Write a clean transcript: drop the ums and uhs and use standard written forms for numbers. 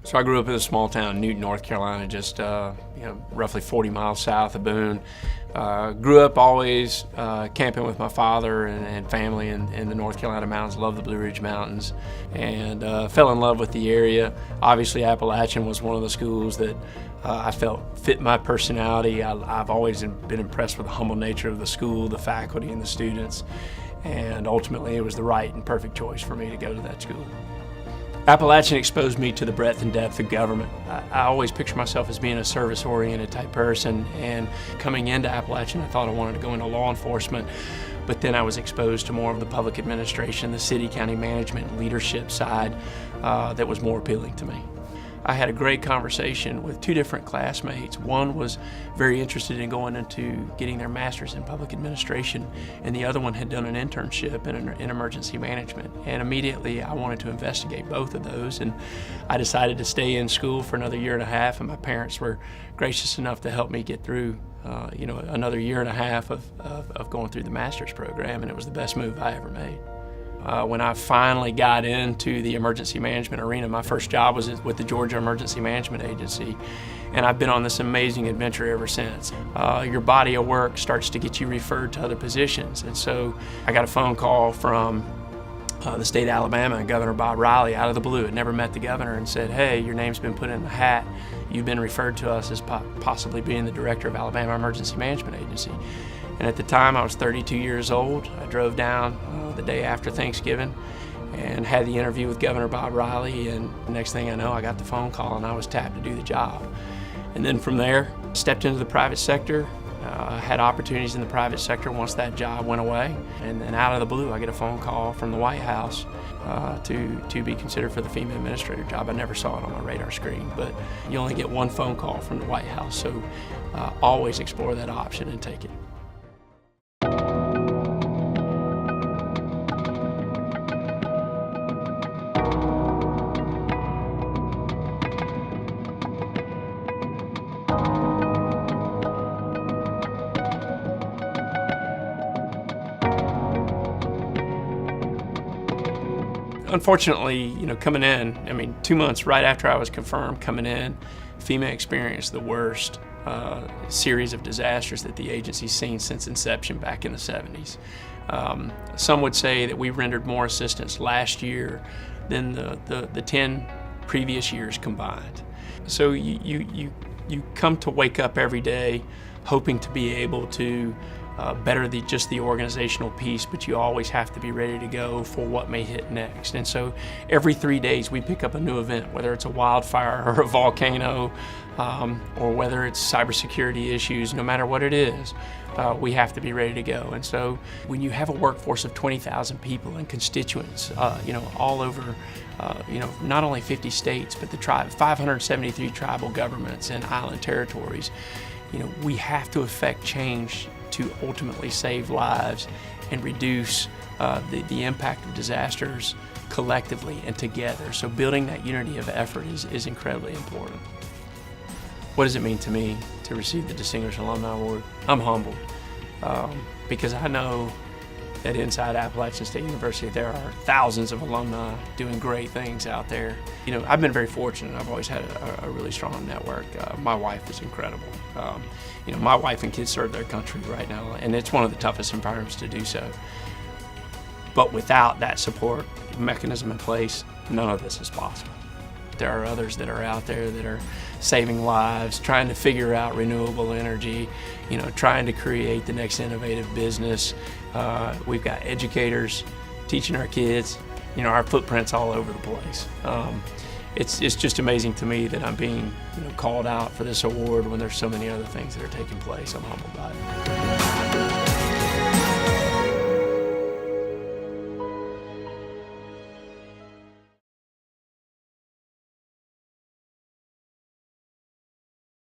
So I grew up in a small town, Newton, North Carolina, just roughly 40 miles south of Boone. Grew up always camping with my father and family in the North Carolina mountains. Loved the Blue Ridge Mountains, and fell in love with the area. Obviously, Appalachian was one of the schools that I felt fit my personality. I've always been impressed with the humble nature of the school, the faculty, and the students, and ultimately it was the right and perfect choice for me to go to that school. Appalachian exposed me to the breadth and depth of government. I always picture myself as being a service-oriented type person, and coming into Appalachian, I thought I wanted to go into law enforcement, but then I was exposed to more of the public administration, the city, county management, leadership side that was more appealing to me. I had a great conversation with two different classmates. One was very interested in going into getting their master's in public administration, and the other one had done an internship in emergency management. And immediately I wanted to investigate both of those, and I decided to stay in school for another year and a half, and my parents were gracious enough to help me get through another year and a half of going through the master's program, and it was the best move I ever made. When I finally got into the emergency management arena, my first job was with the Georgia Emergency Management Agency, and I've been on this amazing adventure ever since. Your body of work starts to get you referred to other positions, and so I got a phone call from the state of Alabama and Governor Bob Riley out of the blue. Had never met the governor, and said, "Hey, your name's been put in the hat. You've been referred to us as possibly being the director of Alabama Emergency Management Agency." And at the time, I was 32 years old. I drove down the day after Thanksgiving and had the interview with Governor Bob Riley, and the next thing I know, I got the phone call and I was tapped to do the job. And then from there, stepped into the private sector, had opportunities in the private sector once that job went away. And then out of the blue, I get a phone call from the White House to be considered for the FEMA administrator job. I never saw it on my radar screen, but you only get one phone call from the White House, so always explore that option and take it. Unfortunately, coming in, 2 months right after I was confirmed coming in, FEMA experienced the worst series of disasters that the agency's seen since inception back in the 70s. Some would say that we rendered more assistance last year than the 10 previous years combined. So you come to wake up every day hoping to be able to better just the organizational piece, but you always have to be ready to go for what may hit next. And so every 3 days we pick up a new event, whether it's a wildfire or a volcano, or whether it's cybersecurity issues. No matter what it is, we have to be ready to go. And so when you have a workforce of 20,000 people and constituents, all over, not only 50 states, but the 573 tribal governments and island territories, we have to affect change to ultimately save lives and reduce the impact of disasters collectively and together. So building that unity of effort is incredibly important. What does it mean to me to receive the Distinguished Alumni Award? I'm humbled because I know that inside Appalachian State University there are thousands of alumni doing great things out there. I've been very fortunate. I've always had a really strong network. My wife is incredible. My wife and kids serve their country right now, and it's one of the toughest environments to do so. But without that support mechanism in place, none of this is possible. There are others that are out there that are saving lives, trying to figure out renewable energy, trying to create the next innovative business. We've got educators teaching our kids. Our footprint's all over the place. It's just amazing to me that I'm being called out for this award when there's so many other things that are taking place. I'm humbled by it.